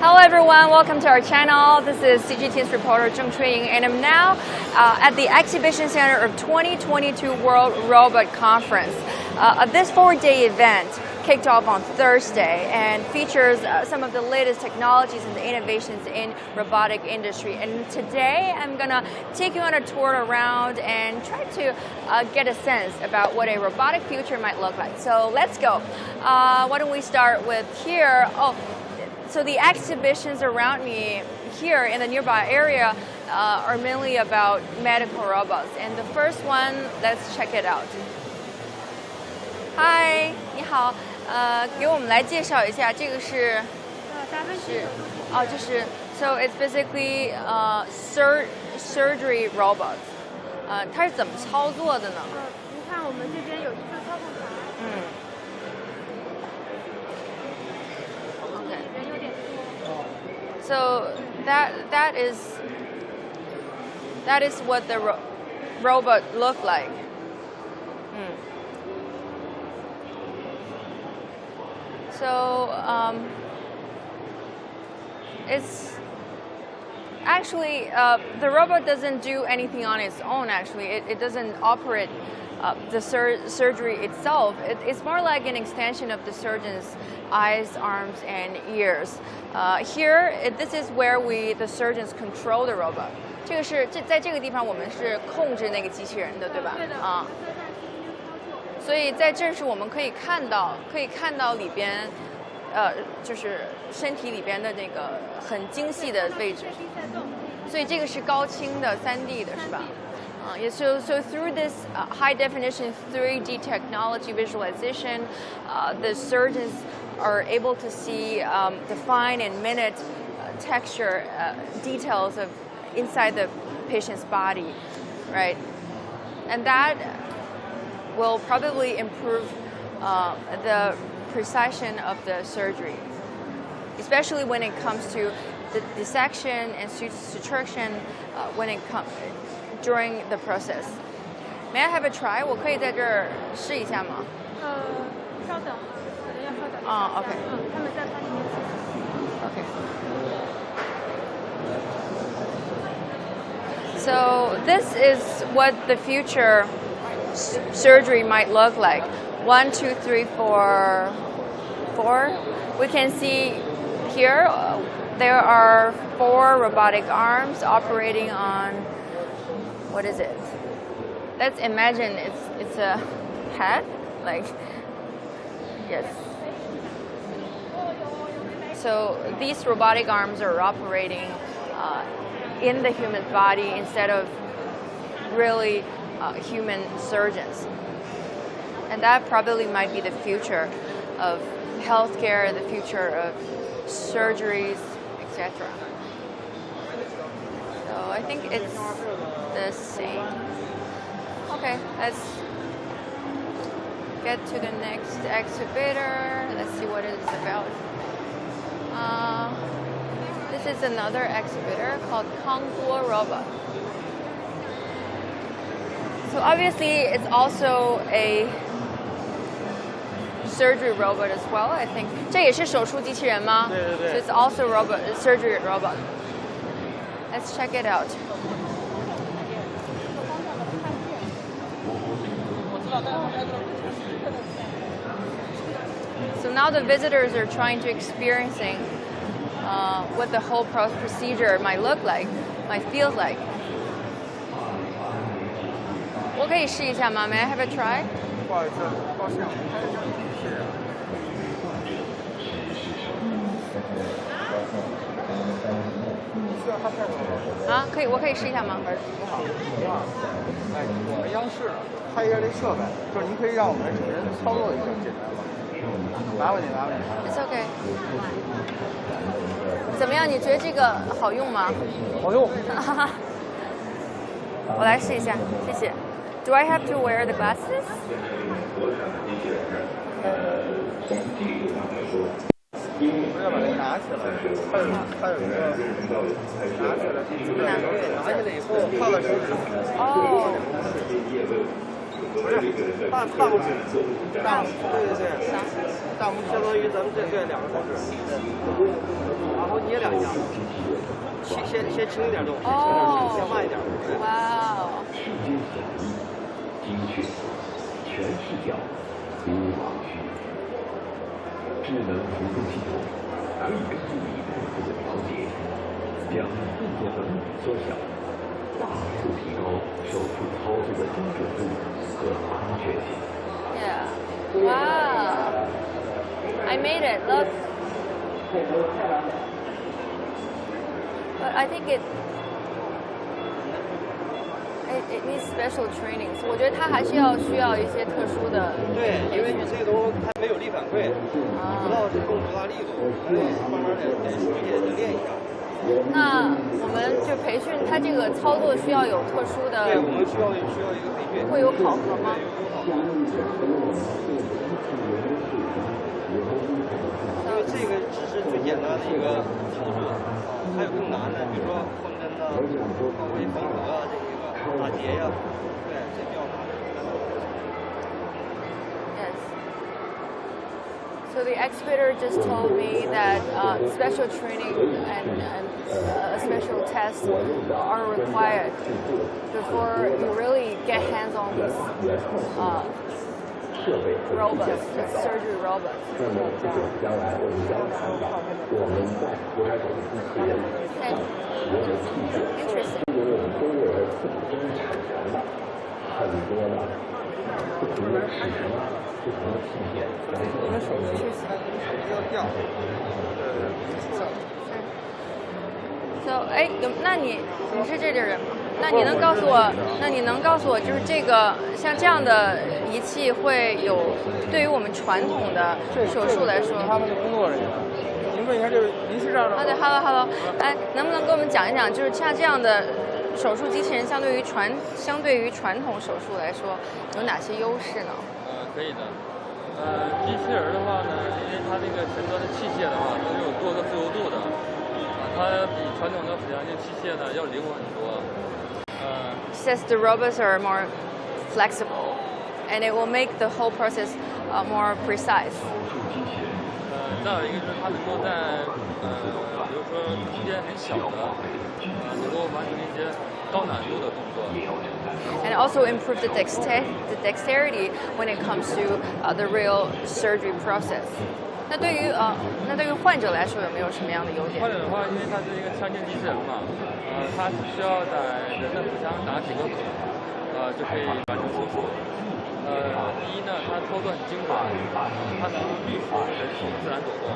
Hello everyone, welcome to our channel. This is CGTN's reporter Zheng Chunying, and I'm now at the exhibition center of 2022 World Robot Conference. This 4-day event kicked off on Thursday and features some of the latest technologies and the innovations in robotic industry. And today I'm gonna take you on a tour around and try to get a sense about what a robotic future might look like. So let's go. Why don't we start with here? So the exhibitions around me here in the nearby area are mainly about medical robots. And the first one, let's check it out. Hi, 你好，给我们来介绍一下，这个是就是 so it's basically surgery robots. 它是怎么操作的呢？您看我们这边有一个操控台。So that is what the robot looked like. So it's actually the robot doesn't do anything on its own. Actually, it doesn't operate the surgery itself. It's more like an extension of the surgeon's eyes, arms, and ears. Here, this is where the surgeons control the robot. 在这个地方我们是控制那个机器人的，对吧？所以在这是我们可以看到里边，就是身体里边的那个很精细的位置。所以这个是高清的3D 的，是吧？So through this high definition 3D technology visualization, the surgeons are able to see the fine and minute texture details of inside the patient's body, right? And that will probably improve the precision of the surgery, especially when it comes to the dissection and suturation when it comes during the process. May I have a try? 我可以在这儿试一下吗？稍等，可能要稍等。OK。他们在它里面。OK。So this is what the future surgery might look like. 1, 2, 3, 4. We can see here there are 4 robotic arms operating on. What is it? Let's imagine it's a head, like yes. So these robotic arms are operating in the human body instead of really human surgeons, and that probably might be the future of healthcare, the future of surgeries, etc. So I think it's the same. Okay, let's get to the next exhibitor. Let's see what it's about. This is another exhibitor called Kangguo Robot. So obviously it's also a surgery robot as well, I think. 这也是手术机器人吗？对。So it's also surgery robot. Let's check it out. So now the visitors are trying to experiencing what the whole procedure might look like, might feel like. 我可以试一下吗？ May I have a try? 不好意思，抱歉，我可以试一下吗？您好，我们央视开一个这设备，就是您可以让我们主持人操作一下，简单吗？麻烦你。It's okay. 怎么样？你觉得这个好用吗？好用。我来试一下，谢谢。Do I have to wear the glasses? 我要把它拿起来，它有一个拿起来，拿起来以后放到手指。哦。不是，大拇指，对，大拇指相当于咱们这2个手指，然后捏2先轻一点动，先慢一点。哇哦！精确、全视角、无盲区，智能辅助系统可以根据你步骤的调节，将动作本体缩小，大幅提高手术操作的精准度和安全性。Yeah. Wow. I made it. Look. But I think it needs special training. 所以我觉得它还是需要一些特殊的。对，因为你这个东西它没有力反馈，不知道是用多大力度，所以慢慢的得熟悉得练一下。那我们就培训，它这个操作需要有特殊的。对，我们需要一个培训。会有考核吗？因为这个只是最简单的一个操作，还有更难的，比如说风针呐、包括缝合啊，这个打结呀，对，这比较难。Yes. So the exhibitor just told me that special training and special tests are required before you really get hands on these robots, surgery robots. Interesting. 哎，那你是这里人吗？那你能告诉我，就是这个像这样的仪器会有对于我们传统的手术来说，他们的工作人员，您问一下，就是您是这样的。对 ，Hello， 哎，能不能给我们讲一讲，就是像这样的手术机器人相对于传统手术来说，有哪些优势呢？可以的。机器人的话呢，因为它这个前端的器械的话，都是有多个自由度的，它比传统的腹腔镜器械呢要灵活很多。Says the robots are more flexible, and it will make the whole process more precise. 再有一个就是它能够在比如说空间很小的，能够完成一些高难度的动作。And also improve the dexterity when it comes to the real surgery process. 那对于患者来说有没有什么样的优点？患者的话，因为它是一个腔镜机器人嘛，它只需要在人的腹腔打几个孔，就可以完成手术。第一呢，它操作很精准，它能预示人体自然抖动。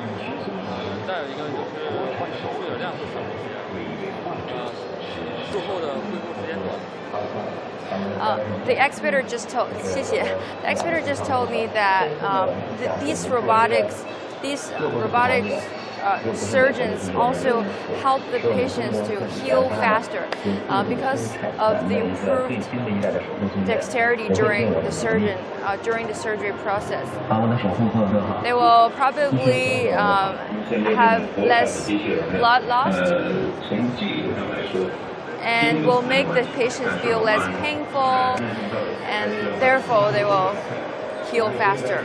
再有一个就是患者出血量会少一些，术后的恢复时间短。The exhibitor just told me that these robotic surgeons also help the patients to heal faster because of the improved dexterity during the surgery process. They will probably have less blood lost and will make the patients feel less painful, and therefore they will heal faster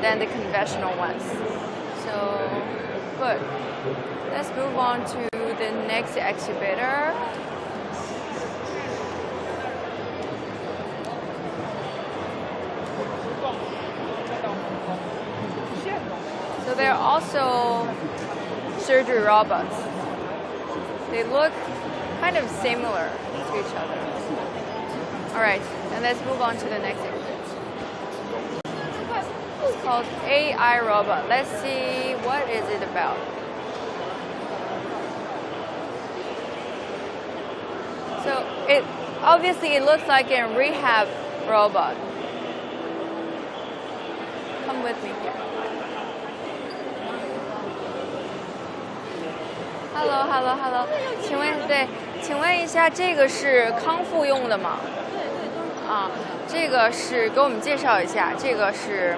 than the conventional ones. So, good. Let's move on to the next exhibitor. So there are also surgery robots. They look kind of similar to each other. All right, and let's move on to the next exhibit. It's called AI robot. Let's see what is it about. So it looks like a rehab robot. Come with me here. Hello. 请问一下，这个是康复用的吗？这个是给我们介绍一下，这个是。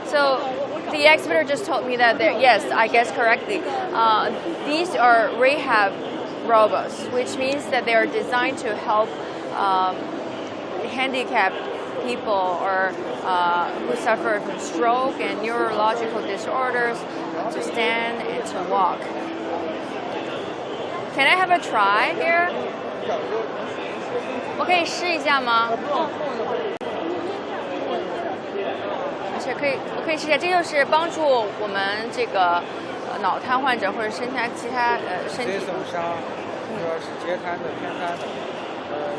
So the exhibitor just told me that yes, I guess correctly. These are rehab robots, which means that they are designed to help handicapped people or who suffer from stroke and neurological disorders to stand and to walk. Can I have a try here? 我可以试一下吗？而且我可以试一下，这就是帮助我们这个脑瘫患者或者其他身体损伤，主要是截瘫的、偏瘫的，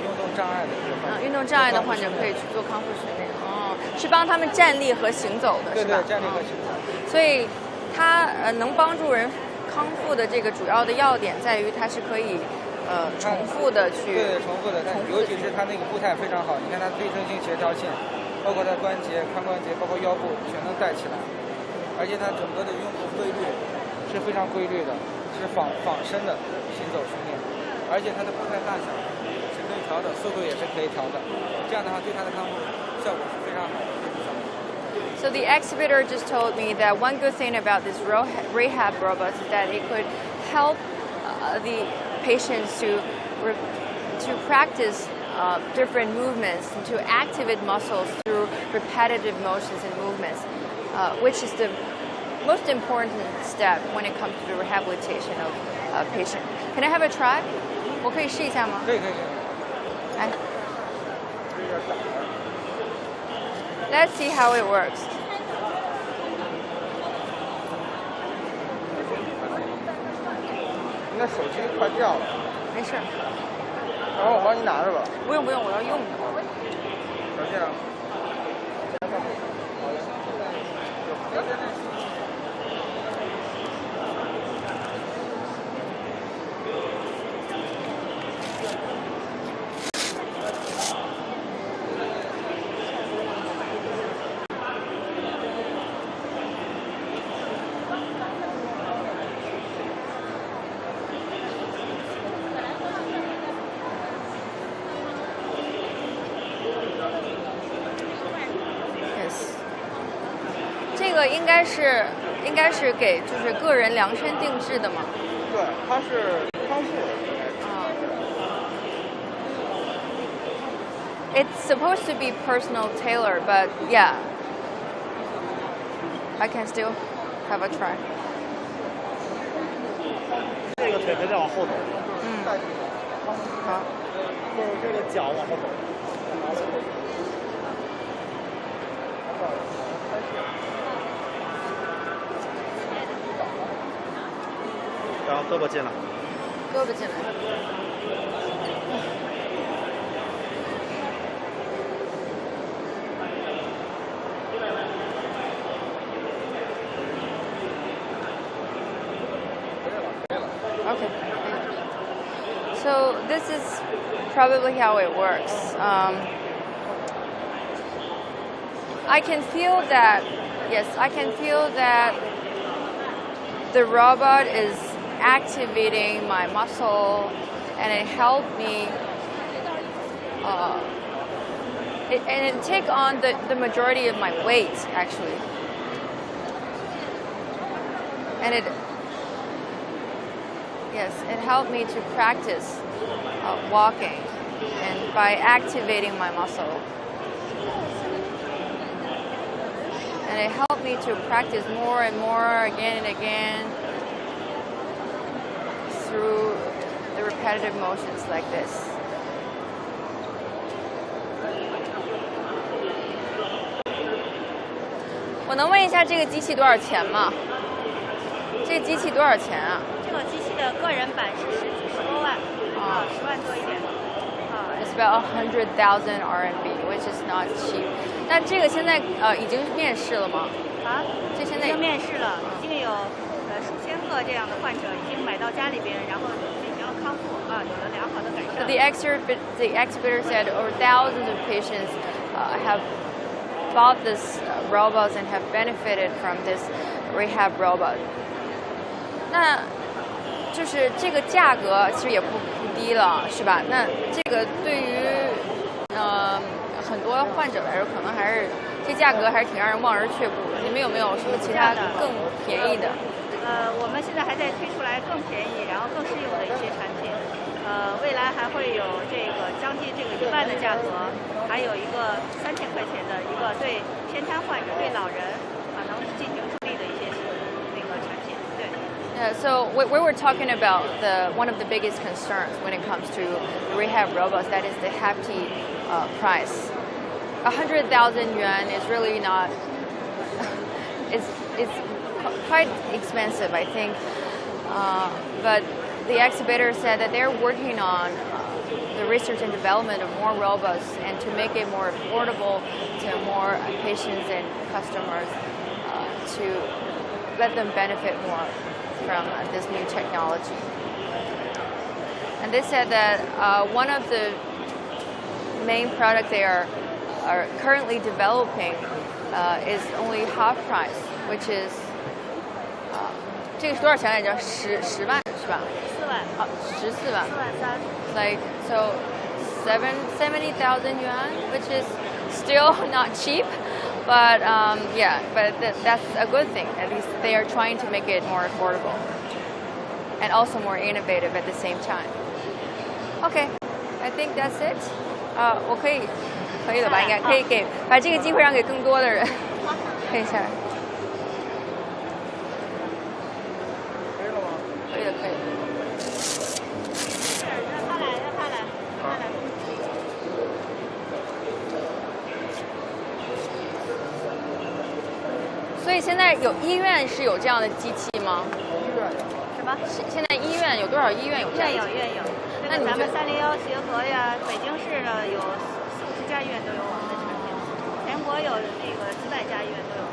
运动障碍的这个患者。运动障碍的患者可以去做康复训练。哦，是帮他们站立和行走的，是吧？对，站立和行走。所以它能帮助人康复的这个主要的要点在于它是可以重复的去。对，重复的，尤其是它那个步态非常好，你看它对称性、协调性，包括它髋节、髋关节，包括腰部全都带起来，而且它整个的运动规律是非常规律的，是仿生的行走训练，而且它的步态大小是可以调的，速度也是可以调的，这样的话对它的康复效果是非常好的。So the exhibitor just told me that one good thing about this rehab robots is that it could help the patients to practice different movements and to activate muscles through repetitive motions and movements, which is the most important step when it comes to the rehabilitation of a patient. Can I have a try? 我可以试一下吗？可以。来。Let's see how it works. 应该手机快掉了。没事。然后我帮你拿着吧。不用，我要用的。手机啊。这个应该是给就是个人量身定制的嘛？对，它是康复。It's supposed to be personal tailor, but yeah, I can still have a try. 这个腿可以再往后走。好。就是这个脚往后走。然后胳膊进来。胳膊进来。Okay. So this is probably how it works. I can feel that. Yes, I can feel that the robot is activating my muscle, and it helped me. And it take on the majority of my weight actually, and it helped me to practice walking, and by activating my muscle. And it helped me to practice more and more again and again through the repetitive motions like this. 我能问一下这个机器多少钱吗？这个机器多少钱啊？这个机器的个人版是10多万，10万多一点。It's about 100,000 RMB, which is not cheap. 那这个现在已经面试了吗？这现在已经面试了，已经有数千个这样的患者已经买到家里边，然后进行了康复有了良好的改善。The exhibitor said over thousands of patients have bought this robots and have benefited from this rehab robot. 那就是这个价格其实也不低了，是吧？那这个对于很多患者来说，可能还是这价格还是挺让人望而却步的。你们有没有什么其他更便宜的？我们现在还在推出来更便宜，然后更适用的一些产品。未来还会有这个将近这个1万的价格，还有一个3000块钱的一个对偏瘫患者、对老人能进行助力的一些那个产品。对。Yeah, so we were talking about one of the biggest concerns when it comes to rehab robots. That is the hefty price. 100,000 yuan is really not. It's quite expensive, I think. But the exhibitor said that they're working on the research and development of more robots and to make it more affordable to more patients and customers to let them benefit more from this new technology. And they said that one of the main products they are currently developing is only half price, which is 这个是多少钱来着？10万是吧4万。14万。4.3万。Like so, 70,000 yuan, which is still not cheap, but yeah, but that's a good thing. At least they are trying to make it more affordable and also more innovative at the same time. Okay, I think that's it. 我可以了吧？应该可以把这个机会让给更多的人。可以下来。可以了。让他来。所以现在有医院是有这样的机器吗？什么？现在医院有多少医院有这样的机器？院有。那咱们301协和呀，北京市呢有40家医院都有我们的产品，全国有那个几百家医院都有。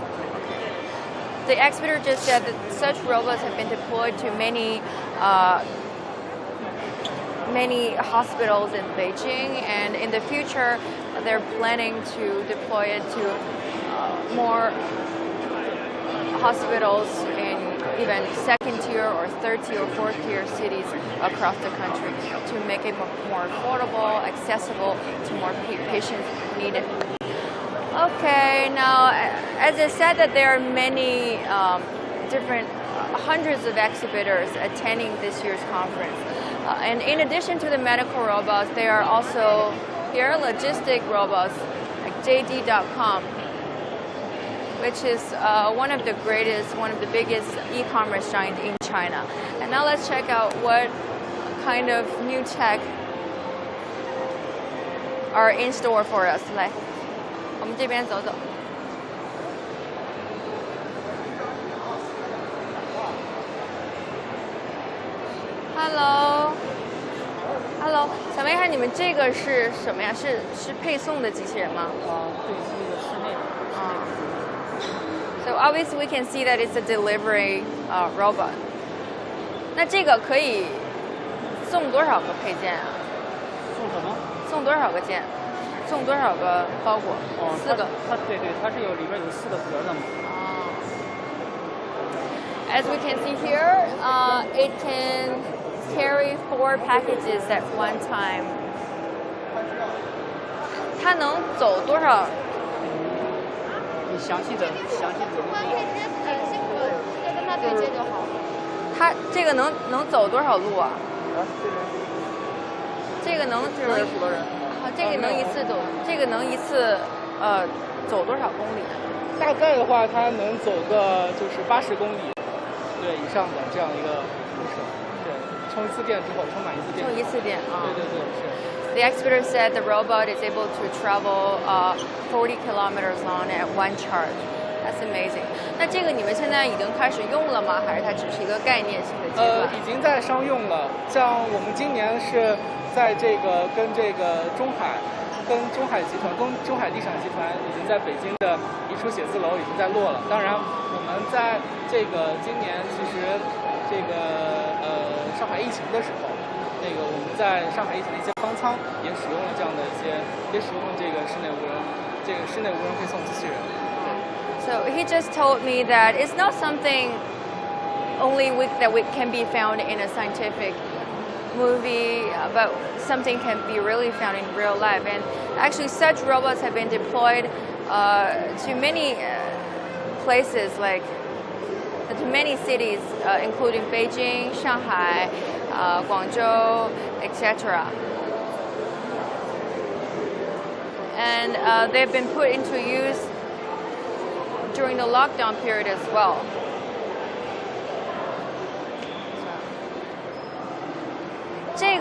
The exhibitor just said that such robots have been deployed to many hospitals in Beijing, and in the future, they're planning to deploy it to more hospitals in even second tier or third tier or fourth tier cities across the country to make it more affordable, accessible to more patients who need it. Okay, now as I said that there are many different hundreds of exhibitors attending this year's conference. And in addition to the medical robots, there are also here logistic robots like JDcom, which is one of the biggest e-commerce giants in China. And now let's check out what kind of new tech are in store for us. 来，我们这边走走。Hello， 想问一下，你们这个是什么呀？是配送的机器人吗？对，是一个室内的。So obviously we can see that it's a delivery robot. 那这个可以送多少个配件啊？送什么？送多少个件？送多少个包裹？4个。对，它是里边有4个盒的嘛。As we can see here, it can carry 4 packages at one time. 它能走多少？你详细的。可以直接辛苦了，直接跟他对接就好。它这个能走多少路啊？这个能负责人。这个能一次走，这个能一次走多少公里？大概的话，它能走个就是80公里，对以上的这样一个路程。对，充一次电之后，充满一次电。充一次电啊。对，是。The exhibitor said the robot is able to travel 40 kilometers long at one charge. That's amazing. 那这个你们现在已经开始用了吗？还是它只是一个概念性的阶段？已经在商用了。像我们今年是在跟中海集团、跟中海地产集团已经在北京的一处写字楼已经在落了。当然，我们在今年其实上海疫情的时候，我们在上海疫情的一些方舱也使用了这样的也使用了这个室内无人配送机器人。So he just told me that it's not something only that can be found in a scientific movie, but something can be really found in real life. And actually, such robots have been deployed to many places like to many cities, including Beijing, Shanghai, Guangzhou, etc. And they've been put into use during the lockdown period as well.这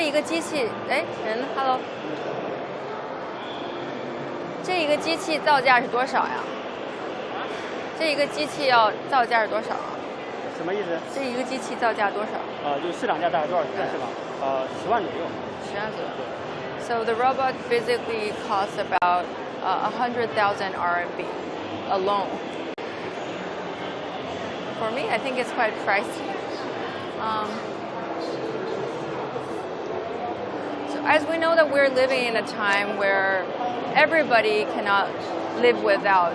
一个机器，哎，人呢 ？Hello。这一个机器造价是多少呀？这一个机器要造价是多少啊？什么意思？这一个机器造价多少？就市场价大概多少钱是吧？10万左右。10万左右。So the robot basically costs about 100,000 RMB alone. For me, I think it's quite pricey. So as we know that we're living in a time where everybody cannot live without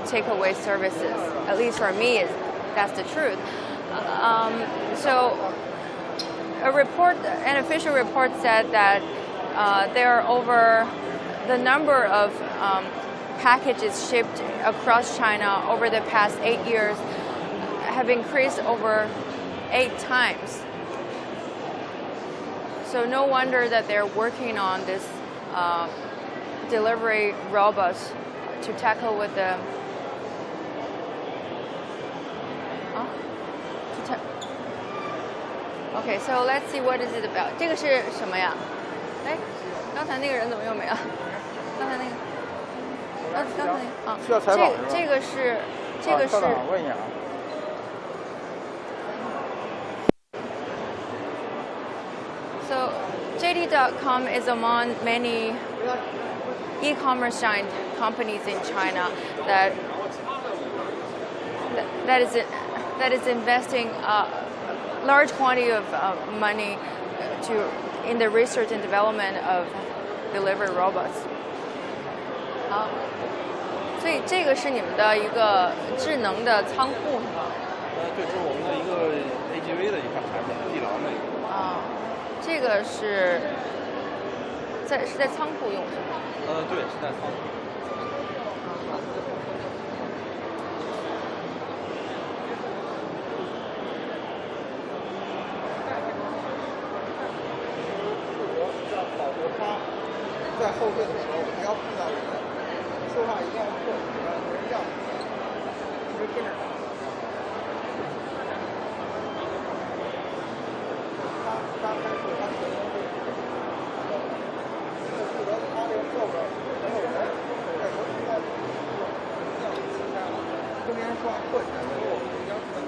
takeaway services. At least for me, that's the truth. So an official report said that there are over the number of packages shipped across China over the past 8 years have increased over 8 times. So no wonder that they're working on this delivery robots to tackle with the Okay, so let's see what is it about. 这个是什么呀？哎，刚才那个人怎么又没了？刚才那个，刚才啊，需要采访是吧？这个是。问一下啊。So JDcom is among many e-commerce giant companies in China that is investing a large quantity of money in the research and development of delivery robots. 好，所以这个是你们的一个智能的仓库是吗？对，这是我们的一个 AGV 的一款产品，地狼的一个。啊，这个是在仓库用是吗？对，是在仓库。保护它在后退的时候不要碰到人，说话一定要破，不要跟人让，一直跟着他。他开始他可能会，负责他这个后边没有人，在游戏上这样期待了，跟别人说话破起来之后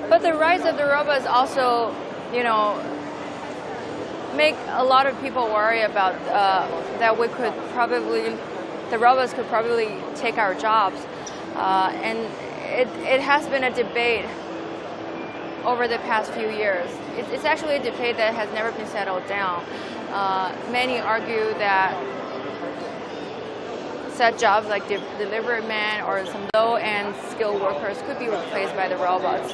，But the rise of the robots also, make a lot of people worry about that the robots could probably take our jobs, and it has been a debate over the past few years. It's actually a debate that has never been settled down. Many argue that such jobs like delivery man or some low-end skilled workers could be replaced by the robots.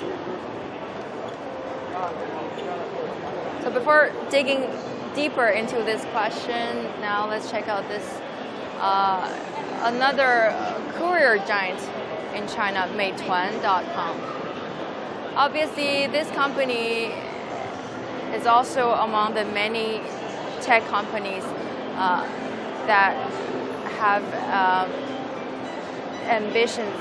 So before digging deeper into this question, now let's check out this another courier giant in China, Meituan.com. Obviously, this company is also among the many tech companies that have ambitions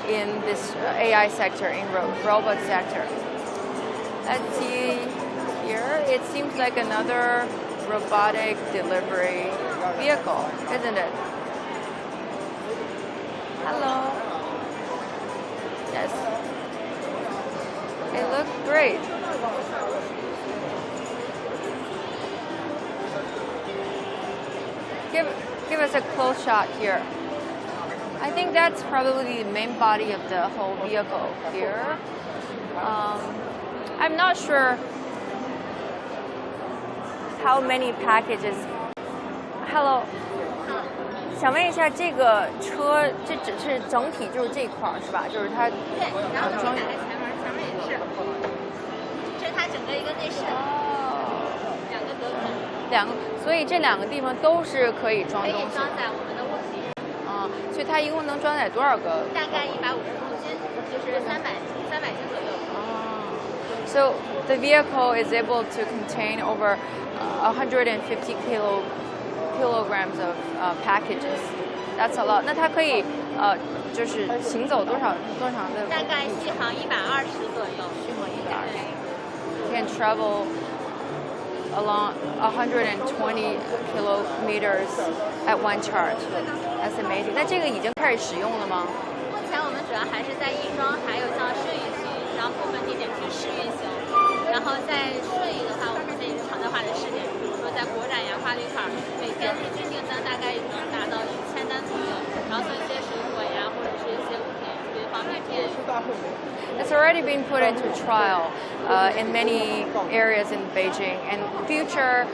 in this AI sector, in robot sector. Let's see here. It seems like another robotic delivery vehicle, isn't it? Hello. Yes. It looks great. Give us a close shot here. I think that's probably the main body of the whole vehicle here. I'm not sure how many packages. Hello. 想问一下，这个车这只是整体就是这块是吧？就是它对，然后装在前面也是，这是它整个一个内饰，两个隔口，所以这两个地方都是可以装东西。可以装载我们的物体。所以它一共能装载多少个？大概150公斤。就是300斤左右。So the vehicle is able to contain over 150 kilograms of packages. That's a lot. 那它可以就是行走多长的？大概续航120左右。续航120。Can travel along 120 kilometers at one charge. That's amazing. 那这个已经开始使用了吗？目前我们主要还是在亦庄，还有像顺义区，然后部分地点去试运行。然后在顺义的话，我们现在有常态化的试点，比如说在国展呀、花里坎，每天平均订单大概也能达到1000单左右。然后像一些水果呀，或者是一些物品，比如方便面。It's already been put into trial in many areas in Beijing. In future,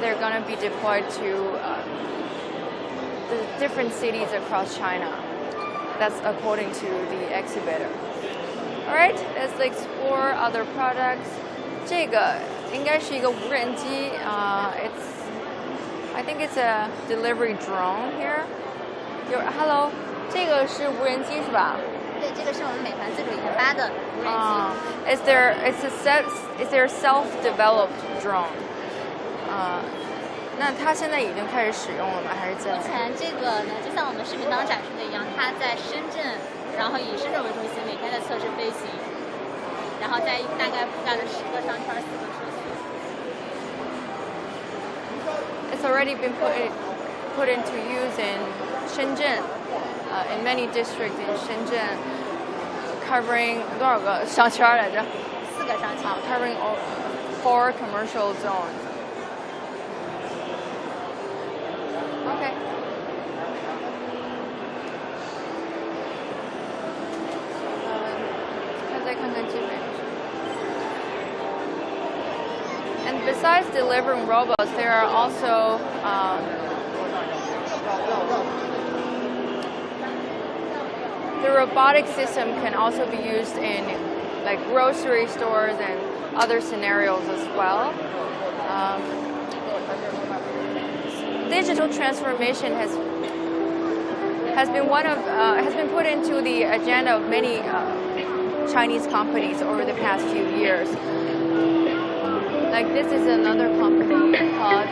they're going to be deployed to the different cities across China. That's according to the exhibitor. All right, let's explore other products. 这个应该是一个无人机. I think it's a delivery drone here. Hello, 这个是无人机是吧？对，这个是我们美团自主研发的无人机。Is there a self-developed drone? 那它现在已经开始使用了吗？还是在？目前这个呢，就像我们视频当展示的一样，它在深圳，然后以深圳为中心，每天的测试飞行，然后在大概覆盖了10个商圈、4个社区。It's already been put into use in Shenzhen, in many districts in Shenzhen, covering 多少个商圈来着？4个商圈。Covering 4 commercial zones. Okay. And besides delivering robots, there are also the robotic system can also be used in like grocery stores and other scenarios as well. Digital transformation has been put into the agenda of many Chinese companies over the past few years. Like this is another company called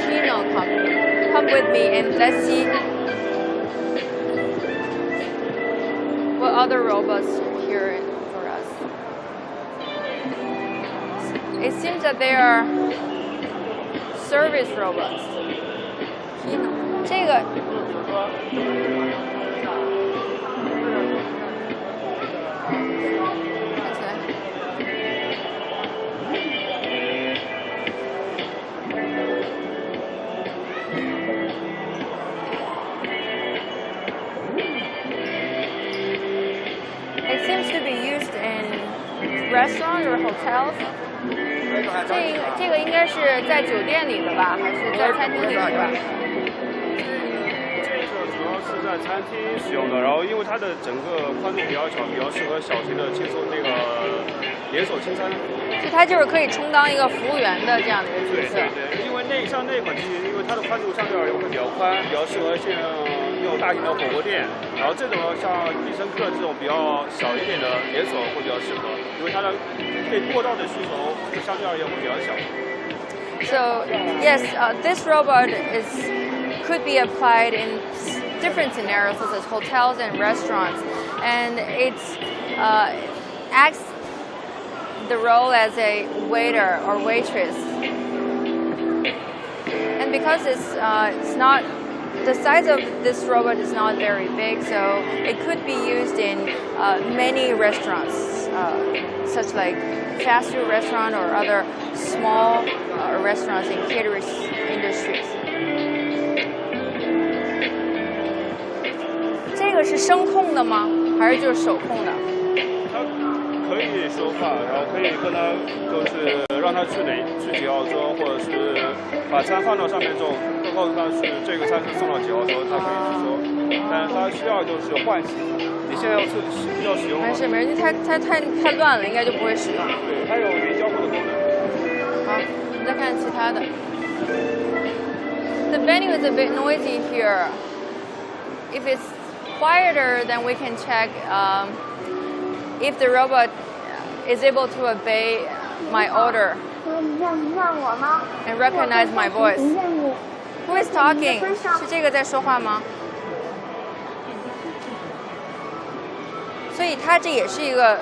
Gino Company. Come with me and let's see what other robots here for us. It seems that they are service robots. 这个It seems to be used in restaurants or hotels. 这个应该是在酒店里的吧，还是在餐厅里的吧？这个主要是在餐厅使用的，然后因为它的整个宽度比较小，比较适合小型的轻松那个连锁轻餐。就它就是可以充当一个服务员的这样的一个角色。对，因为像那款机器，因为它的宽度相对而言会比较宽，比较适合像那种大型的火锅店。然后这种像必胜客这种比较小一点的连锁会比较适合，因为它的对过道的需求相对而言会比较小。So yes, this robot could be applied in different scenarios such as hotels and restaurants, and it acts the role as a waiter or waitress. And because it's not the size of this robot is not very big, so it could be used in many restaurants, such like fast food restaurant or other small restaurants in catering industries. 这个是声控的吗？还是就是手控的？它可以说话，然后可以跟它就是让它去几号桌，或者是把餐放到上面之后，告诉它是这个餐是送到几号桌，它可以去说。但是它需要就是唤醒。你现在要使用吗？没事，太乱了，应该就不会使用。对，它有语音交互的功能。好，我们再看其他的。The venue is a bit noisy here. If it's quieter, then we can check if the robot is able to obey my order and recognize my voice. Who is talking? 是这个在说话吗？所以它这也是一个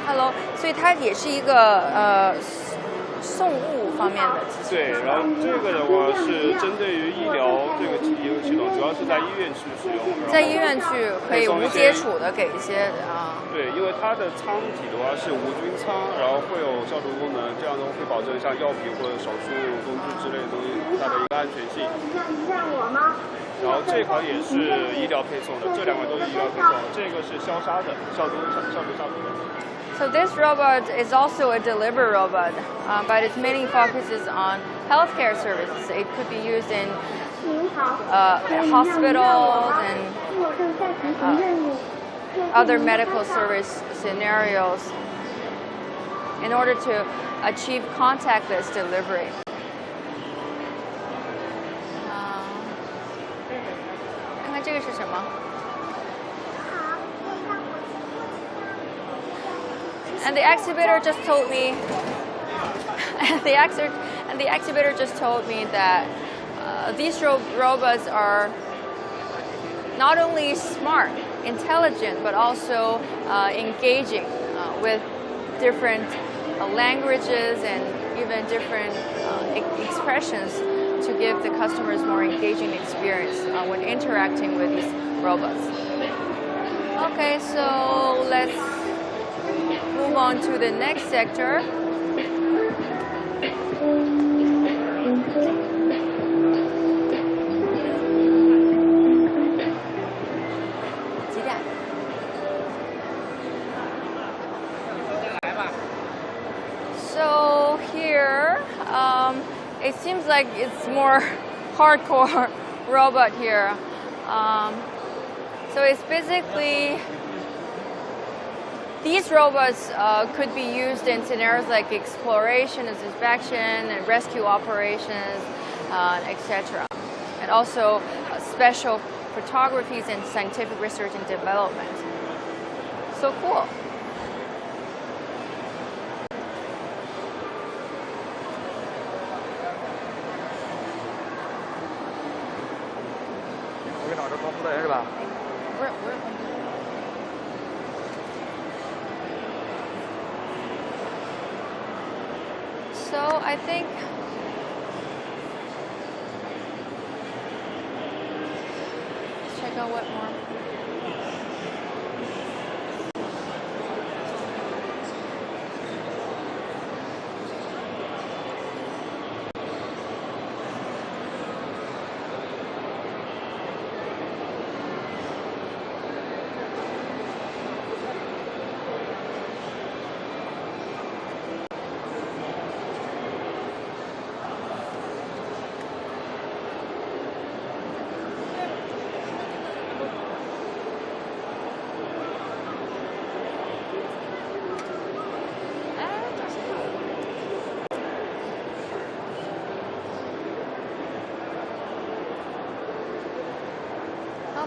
，Hello， 所以它也是一个送物方面的机器。对，然后这个的话是针对于医疗这个一个系统，主要是在医院去使用。在医院去可以无接触的给一些啊。对，因为它的舱体的话是无菌舱，然后会有消毒功能，这样的话会保证像药品或者手术工具之类的东西它的一个安全性。然后这款也是医疗配送的，这两款都是医疗配送的，这个是消杀的，消毒杀毒的。So this robot is also a delivery robot, but its mainly focuses on healthcare services. It could be used in hospitals and other medical service scenarios in order to achieve contactless delivery. And the exhibitor just told me, the exhibitor just told me that these robots are not only smart, intelligent, but also engaging with different languages and even different expressions to give the customers more engaging experience when interacting with these robots. Okay, so let's move on to the next sector. So here, it seems like it's more hardcore robot here. So it's basically, these robots could be used in scenarios like exploration and inspection and rescue operations, etc. And also special photographies and scientific research and development. So cool. So I think let's check out what more.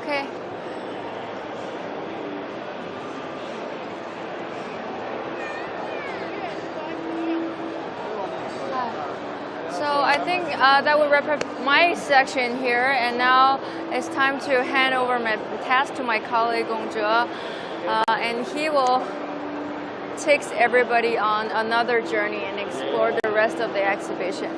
Okay. So I think that would wrap up my section here, and now it's time to hand over my task to my colleague Gong, and he will take everybody on another journey and explore the rest of the exhibition.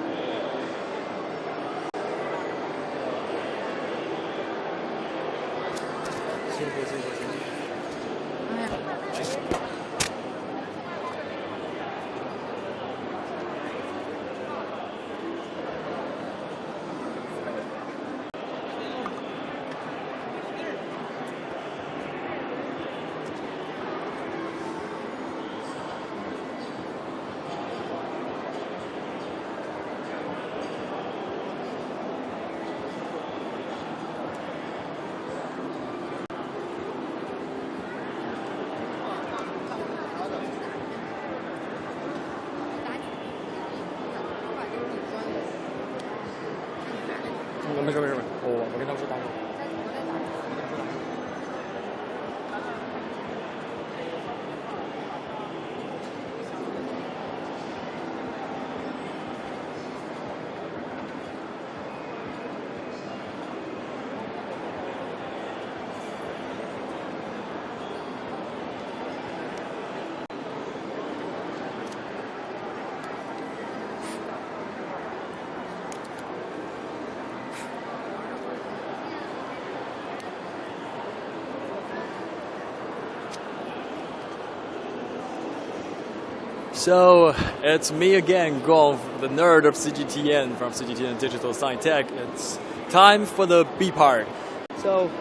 So it's me again, Gong, the nerd of CGTN from CGTN Digital Science Tech. It's time for the B part. So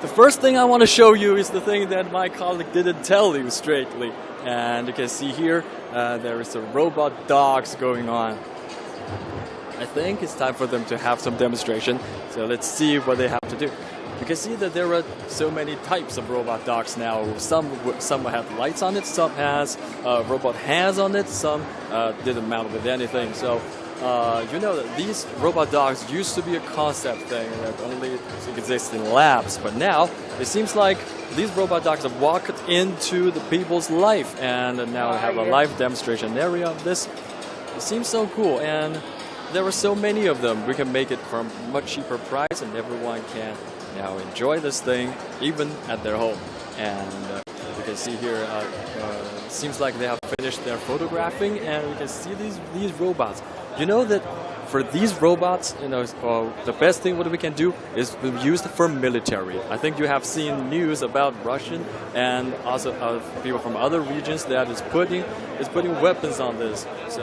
the first thing I want to show you is the thing that my colleague didn't tell you straightly. And you can see here, there is a robot dogs going on. I think it's time for them to have some demonstration. So let's see what they have to do. You can see that there are so many types of robot dogs now. Some have lights on it, some has robot hands on it, some didn't mount with anything. So you know that these robot dogs used to be a concept thing that only exists in labs, but now it seems like these robot dogs have walked into the people's life, and now we have a live demonstration area of this. It seems so cool, and there are so many of them. We can make it for a much cheaper price, and everyone can now enjoy this thing even at their home. And you can see here, seems like they have finished their photographing, and we can see these robots. You know that for these robots, you know, the best thing what we can do is used for military. I think you have seen news about Russian and also people from other regions that is putting weapons on this, so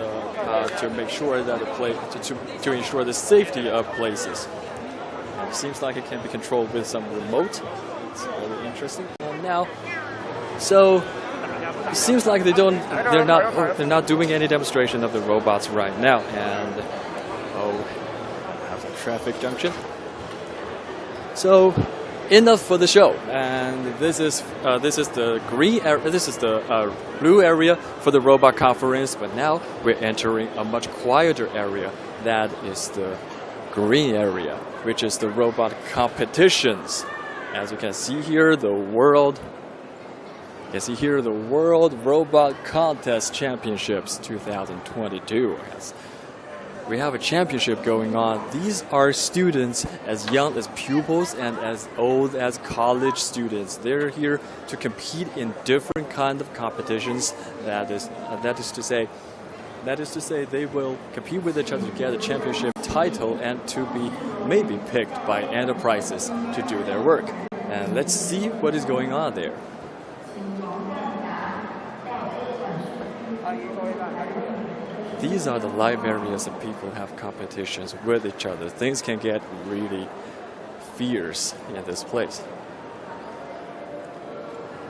to make sure that to ensure the safety of places. It seems like it can be controlled with some remote. It's really interesting. And now, so it seems like they're not doing any demonstration of the robots right now. And have a traffic junction. So enough for the show. And this is the green area. This is the blue area for the robot conference. But now we're entering a much quieter area. That is the green area, which is the robot competitions. As you can see here, the World Robot Contest Championships 2022. Yes. We have a championship going on. These are students as young as pupils and as old as college students. They're here to compete in different kinds of competitions. That is to say, they will compete with each other to get a championship title and to be maybe picked by enterprises to do their work. And let's see what is going on there. These are the live areas that people have competitions with each other. Things can get really fierce in this place.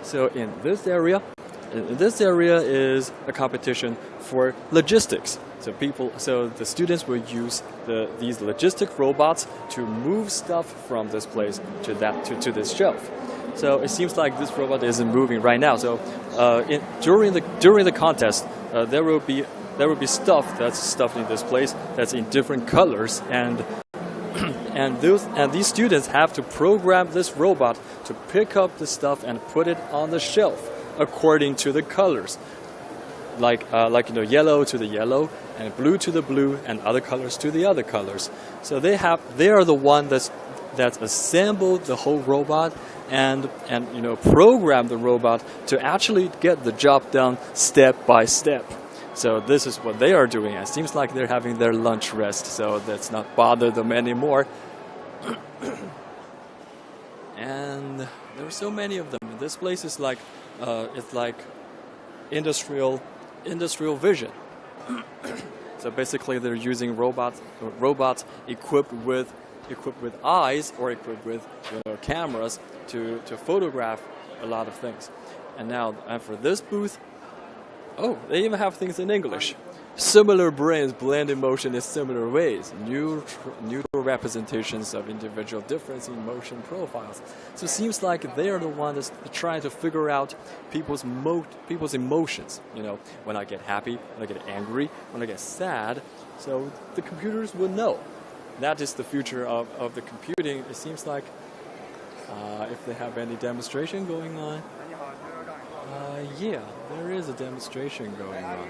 So in this area is a competition for logistics. So the students will use these logistic robots to move stuff from this place to this shelf. So it seems like this robot isn't moving right now. So during the contest, there will be stuff that's stuffed in this place that's in different colors, and these students have to program this robot to pick up the stuff and put it on the shelf according to the colors, like yellow to the yellow and blue to the blue and other colors to the other colors. So they are the one that's assembled the whole robot and program the robot to actually get the job done step by step. So this is what they are doing. It seems like they're having their lunch rest, so let's not bother them anymore. And there are so many of them. This place is like industrial vision. So basically, they're using robots equipped with eyes or equipped with cameras to photograph a lot of things. And for this booth, they even have things in English. Similar brains blend emotion in similar ways. Neutral representations of individual difference in motion profiles. So it seems like they are the ones that's trying to figure out people's emotions. When I get happy, when I get angry, when I get sad. So the computers will know. That is the future of the computing. It seems like if they have any demonstration going on. Yeah, there is a demonstration going on.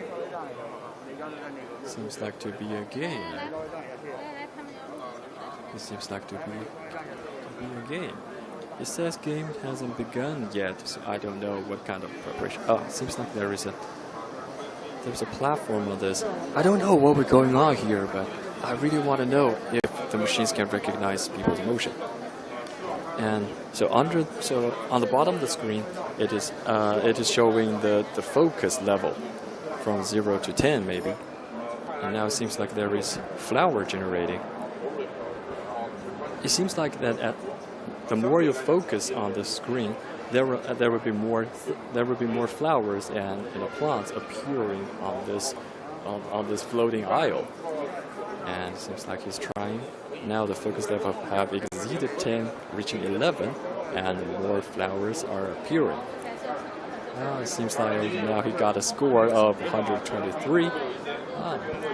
Seems like to be a game. It seems like to be a game. It says game hasn't begun yet, so I don't know what kind of preparation. It seems like there's a platform on this. I don't know what we're going on here, but I really want to know if the machines can recognize people's emotion. And so on the bottom of the screen, it is showing the focus level from 0 to 10 maybe. And now it seems like there is flower generating. It seems like that the more you focus on the screen, there will be more flowers and plants appearing on this floating aisle. And it seems like he's trying. Now the focus level have exceeded 10, reaching 11, and more flowers are appearing. It seems like now he got a score of 123.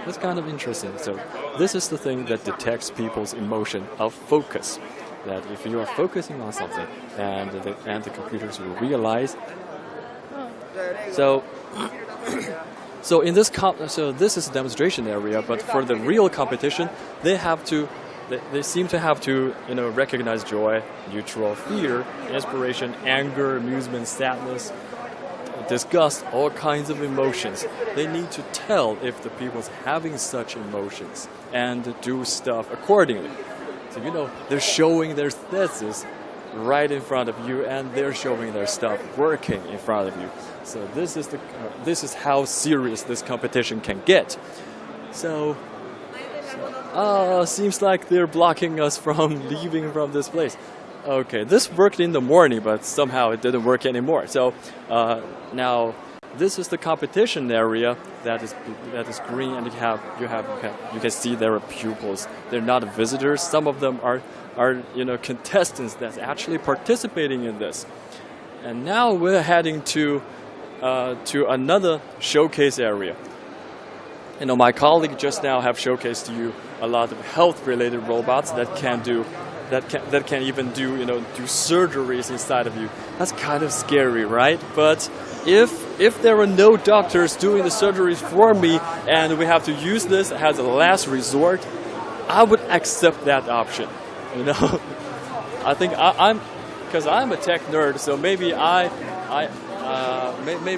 That's kind of interesting. So this is the thing that detects people's emotion of focus. That if you are focusing on something, and the computers will realize. So this is a demonstration area, but for the real competition, they seem to have to recognize joy, neutral, fear, inspiration, anger, amusement, sadness, disgust, all kinds of emotions. They need to tell if the people's having such emotions and do stuff accordingly. So they're showing their thesis right in front of you, and they're showing their stuff working in front of you. So this is how serious this competition can get. So seems like they're blocking us from leaving from this place. Okay, this worked in the morning, but somehow it didn't work anymore. So now this is the competition area that is green, and you can see there are pupils. They're not visitors. Some of them are contestants that's actually participating in this. And now we're heading to another showcase area. My colleague just now have showcased to you a lot of health-related robots that can even do surgeries inside of you. That's kind of scary, right? But if there are no doctors doing the surgeries for me, and we have to use this as a last resort, I would accept that option. I think because I'm a tech nerd, so maybe I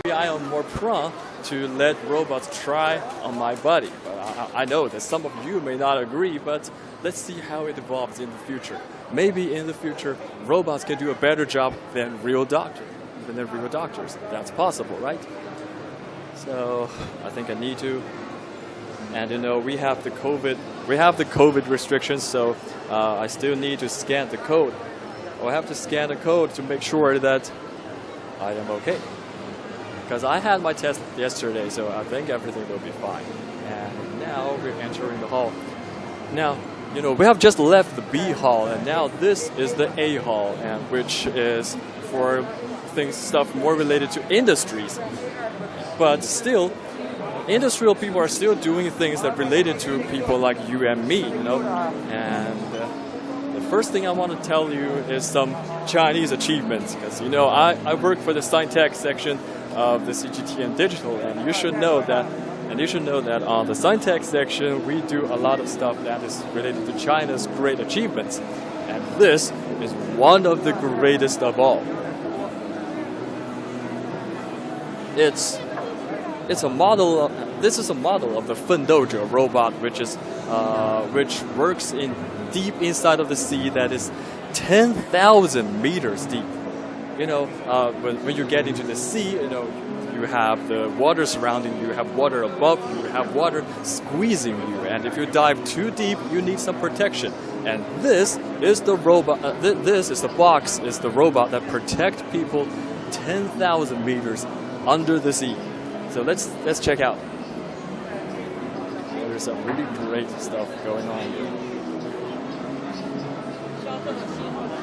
am more prone to let robots try on my body. But I know that some of you may not agree, but let's see how it evolves in the future. Maybe in the future, robots can do a better job than real doctors. That's possible, right? So I think I need to. And we have the COVID restrictions, so I still need to scan the code. I have to scan the code to make sure that I am okay. Because I had my test yesterday, so I think everything will be fine. And now we're entering the hall. Now, we have just left the B hall, and now this is the A hall, and which is for stuff more related to industries. But still, industrial people are still doing things that related to people like you and me, And the first thing I want to tell you is some Chinese achievements, because I work for the Sci-Tech section of the CGTN Digital, and you should know that. On the Sci-Tech section, we do a lot of stuff that is related to China's great achievements, and this is one of the greatest of all. This is a model of the Dojo robot, which works deep inside of the sea that is 10,000 meters deep. When you get into the sea, you have the water surrounding you, you have water above you, you have water squeezing you, and if you dive too deep, you need some protection. And this is the robot. This is the box. Is the robot that protects people 10,000 meters under the sea. So let's check out. There's some really great stuff going on here.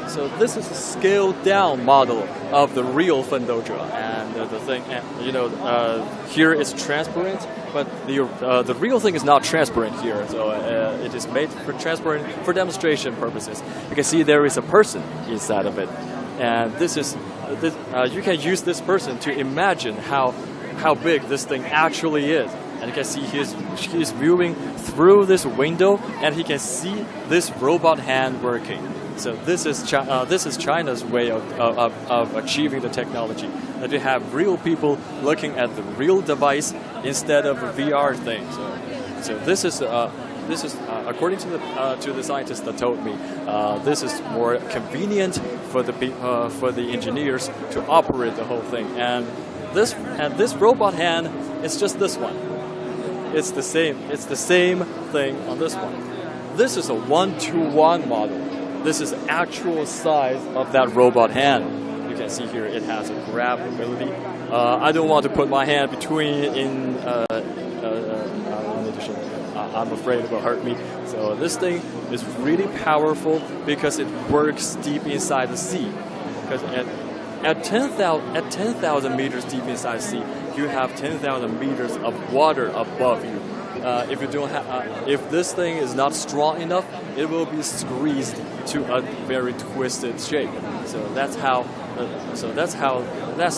So this is a scaled down model of the real Dojo, and the thing, here it's transparent, but the real thing is not transparent here. So it is made for transparent for demonstration purposes. You can see there is a person inside of it, and you can use this person to imagine how big this thing actually is. And you can see he's viewing through this window, and he can see this robot hand working. So this is China's way of achieving the technology, that you have real people looking at the real device instead of a VR thing. So this is according to the scientists that told me, this is more convenient for the engineers to operate the whole thing. And this robot hand is just this one. It's the same. It's the same thing on this one. This is a 1-to-1 model. This is the actual size of that robot hand. You can see here it has a grab ability. I don't want to put my hand between I'm afraid it will hurt me. So this thing is really powerful because it works deep inside the sea. Because at 10,000 meters deep inside the sea, you have 10,000 meters of water above you. If you don't have, if this thing is not strong enough, it will be squeezed to a very twisted shape. So that's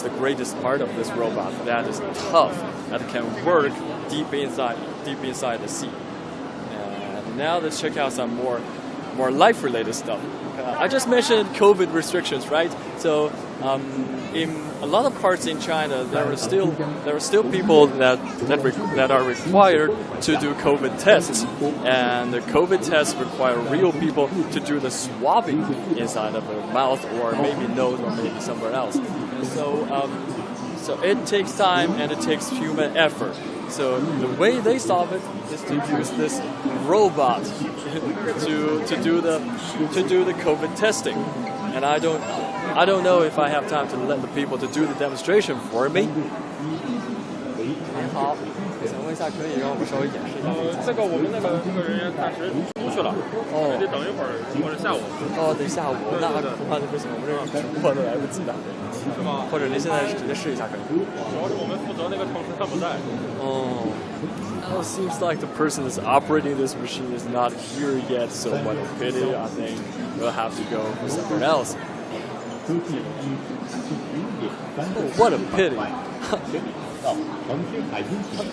the greatest part of this robot. That is tough. That can work deep inside the sea. And now let's check out some more life-related stuff. I just mentioned COVID restrictions, right? So in a lot of parts in China, there are still people that are required to do COVID tests, and the COVID tests require real people to do the swabbing inside of their mouth or maybe nose or maybe somewhere else. So it takes time and it takes human effort. So the way they solve it is to use this robot to do the COVID testing. And I don't know if I have time to let the people to do the demonstration for me. 您好，想问一下，可以让我们稍微演示一下？这个我们那个工作人员暂时出去了，得等一会儿或者下午。等下午，那恐怕就不行，我们这直播都来不及了。是吗？或者您现在直接试一下可以。主要是我们负责那个城市他不在。It seems like the person that's operating this machine is not here yet, so what a pity. I think we'll have to go for somewhere else. What a pity.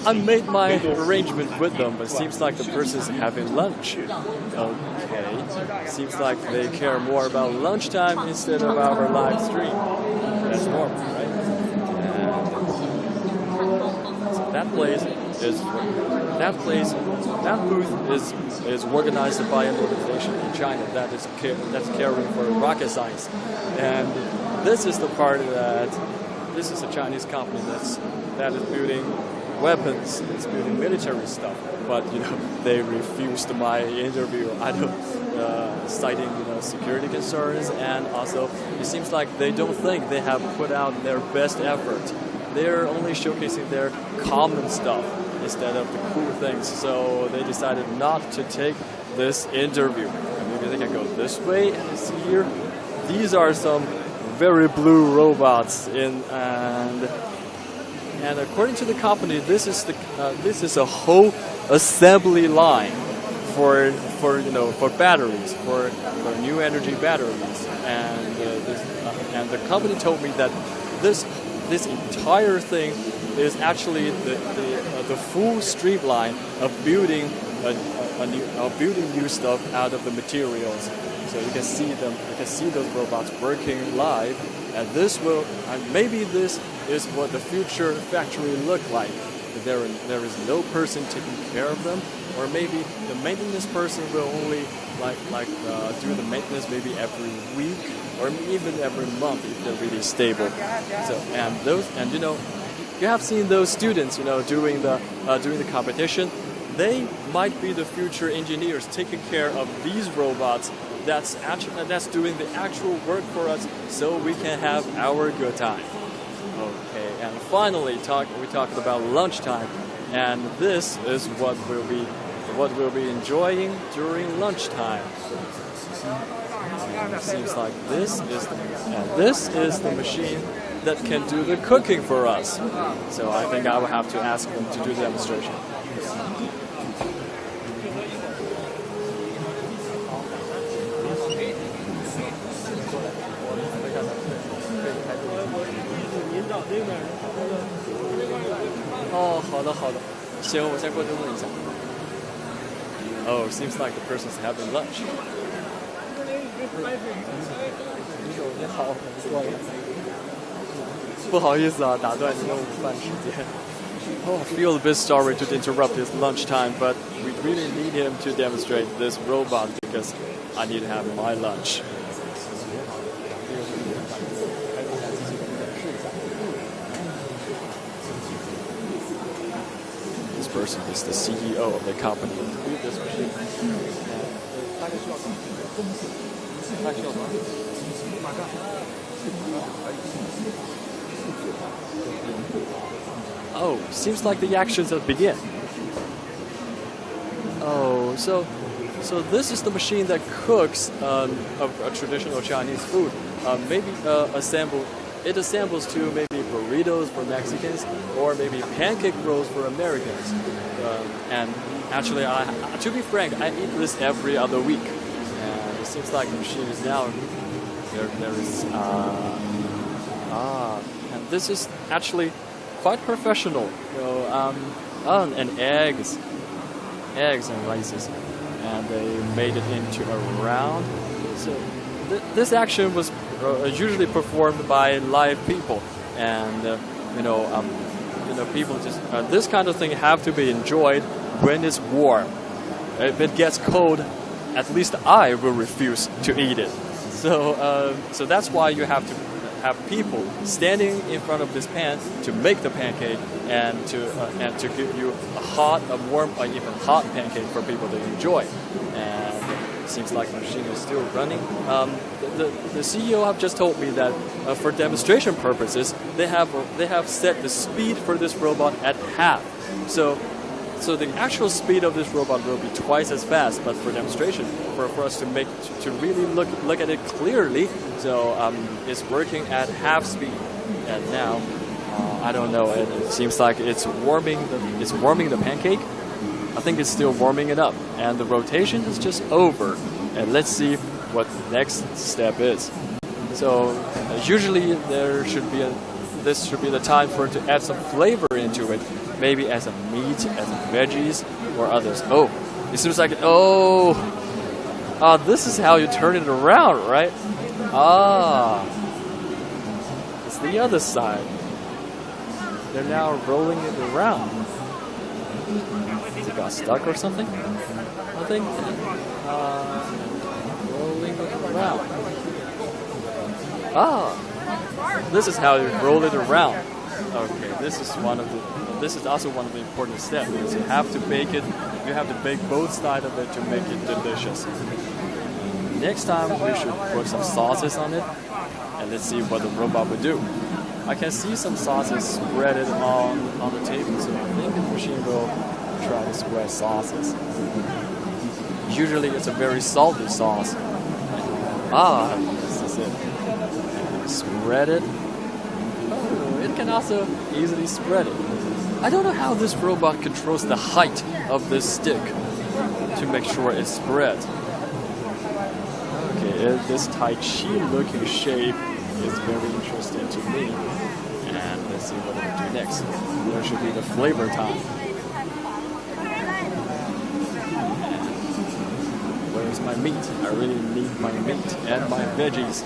I made my arrangement with them, but it seems like the person's having lunch. Okay. Seems like they care more about lunchtime instead of our live stream. That's normal, right? And so that booth is organized by an organization in China that's caring for rocket science. And this is the part that this is a Chinese company that is building weapons, it's building military stuff. But they refused my interview. I don't citing security concerns, and also it seems like they don't think they have put out their best effort. They're only showcasing their common stuff instead of the cool things. So they decided not to take this interview. And maybe they can go this way. And you see here, these are some very blue robots and according to the company, this is a whole assembly line for batteries, for new energy batteries, and the company told me that this entire thing is actually the full streamline of building new stuff out of the materials. So you can see them. You can see those robots working live, and maybe this is what the future factory look like. There is no person taking care of them, or maybe the maintenance person will only do the maintenance maybe every week or even every month if they're really stable. So you have seen those students during the competition. They might be the future engineers taking care of these robots that's doing the actual work for us, so we can have our good time. Okay, and finally we talked about lunchtime, and this is what we'll be enjoying during lunchtime. It seems like this is the machine that can do the cooking for us. So I think I will have to ask them to do the demonstration. Oh, seems like the person's having lunch. Oh, I feel a bit sorry to interrupt his lunchtime, but we really need him to demonstrate this robot because I need to have my lunch. this person is the CEO of the company. Read this machine. Oh, seems like the actions have begun. Oh, so this is the machine that cooks a traditional Chinese food. Maybe it assembles to maybe burritos for Mexicans or maybe pancake rolls for Americans. And actually, to be frank, I eat this every other week. And it seems like the machine is now there is and this is actually quite professional. And eggs and rices, and they made it into a round. So this action was usually performed by live people, and people just this kind of thing have to be enjoyed when it's warm. If it gets cold, at least I will refuse to eat it. So that's why you have to have people standing in front of this pan to make the pancake and to give you a warm, or even hot pancake for people to enjoy. And it seems like the machine is still running. The CEO have just told me that for demonstration purposes, they have set the speed for this robot at half. So the actual speed of this robot will be twice as fast, but for demonstration, for us to really look at it clearly, so it's working at half speed. And now, I don't know. It seems like it's warming the pancake. I think it's still warming it up, and the rotation is just over. And let's see what the next step is. So usually this should be the time for it to add some flavor into it. Maybe as a meat, as a veggies, or others. Oh, it seems like this is how you turn it around, right? It's the other side. They're now rolling it around. Has it got stuck or something? I think. Rolling it around. This is how you roll it around. Okay, this is also one of the important steps, because you have to bake it. You have to bake both sides of it to make it delicious. Next time we should put some sauces on it, and let's see what the robot will do. I can see some sauces spread on the table, so I think the machine will try to spread sauces. Usually it's a very salty sauce. This is it. And spread it. Oh, it can also easily spread it. I don't know how this robot controls the height of this stick to make sure it spreads. Okay, this Tai Chi looking shape is very interesting to me. And let's see what it will do next. There should be the flavor time. Where's my meat? I really need my meat and my veggies.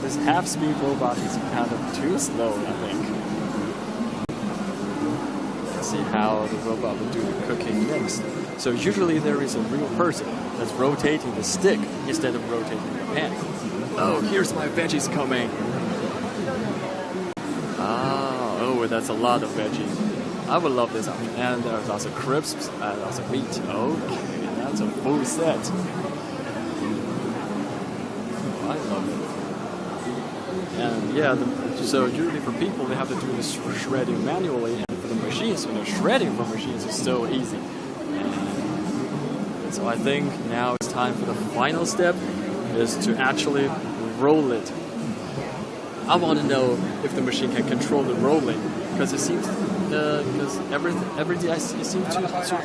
This half-speed robot is kind of too slow, I think. Let's see how the robot will do the cooking next. So usually there is a real person that's rotating the stick instead of rotating the pan. Oh, here's my veggies coming. Oh, that's a lot of veggies. I would love this option. And there's also crisps and also meat. Okay, that's a full set. Oh, I love it. And yeah, so usually for people, they have to do this shredding manually. And for the machines, shredding for machines is so easy. And so I think now it's time for the final step, is to actually roll it. I want to know if the machine can control the rolling, because it seems every day it seems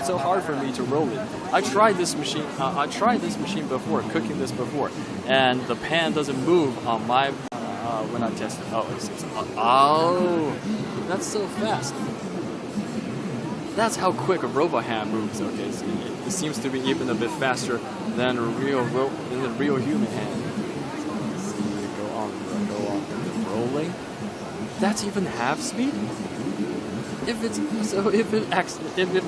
so hard for me to roll it. I tried this machine before, cooking this before, and the pan doesn't move on my when I test it. Oh, that's so fast. That's how quick a robot hand moves. Okay, it seems to be even a bit faster than a real human hand. Go on rolling. That's even half speed. If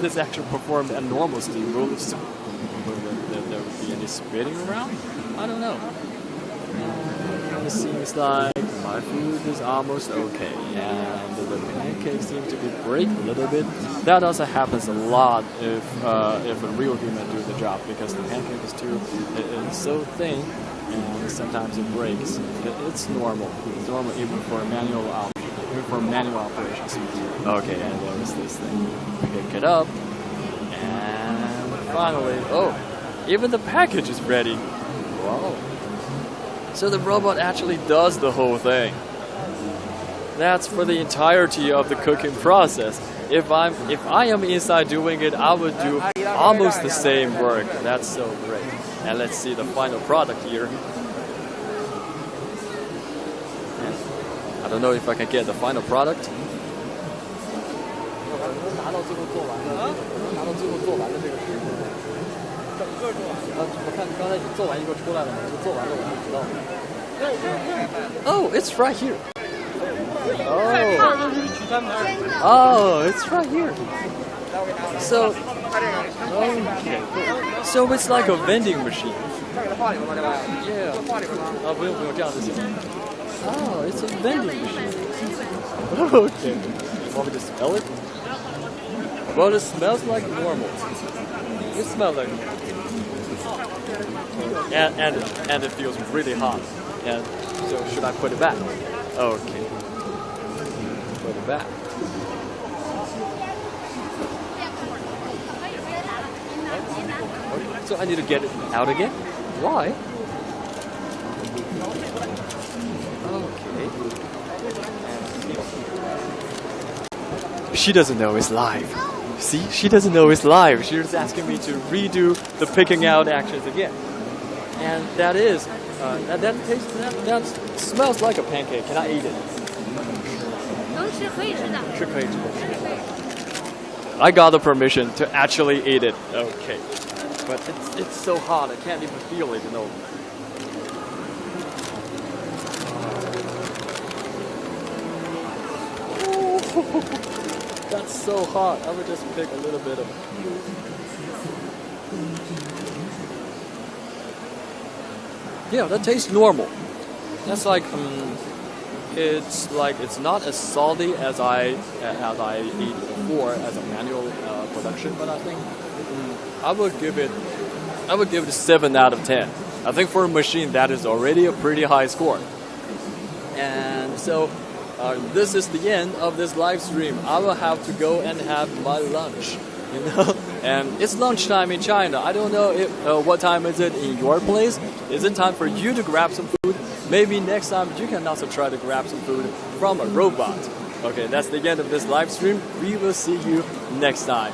this action performed at normal speed, will there would be any spinning around? I don't know. It seems like my food is almost okay, and the pancakes seem to be break a little bit. That also happens a lot if a real human do the job, because the pancake is it's so thin, and sometimes it breaks. It's normal. It's normal even for manual operations. Okay, and there is this thing. We pick it up, and finally, oh, even the package is ready. Wow. So the robot actually does the whole thing. That's for the entirety of the cooking process. If I am inside doing it, I would do almost the same work. That's so great. And let's see the final product here. And I don't know if I can get the final product. 拿到最后做完的，拿到最后做完的这个是。我看刚才你做完一个出来了，就做完了我就知道了。Oh, it's right here. Oh, it's right here. So, okay. So it's like a vending machine. Yeah. Oh, it's a vending machine. Okay. You want me to smell it? Well, it smells like normal. It smells like normal. And it feels really hot. And so should I put it back? Okay. Put it back. Okay. So I need to get it out again? Why? Okay. She doesn't know it's live. See, she doesn't know it's live. She's asking me to redo the picking out actions again. And that is, that smells like a pancake. Can I eat it? I got the permission to actually eat it. Okay. But it's so hot, I can't even feel it, you know. That's so hot. I would just pick a little bit of it. Yeah, that tastes normal. That's like it's not as salty as I eat before as a manual production, but I think I would give it a 7 out of 10. I think for a machine that is already a pretty high score. And so this is the end of this live stream. I will have to go and have my lunch, you know. And it's lunchtime in China. I don't know what time is it in your place. Is it time for you to grab some food? Maybe next time you can also try to grab some food from a robot. Okay, that's the end of this live stream. We will see you next time.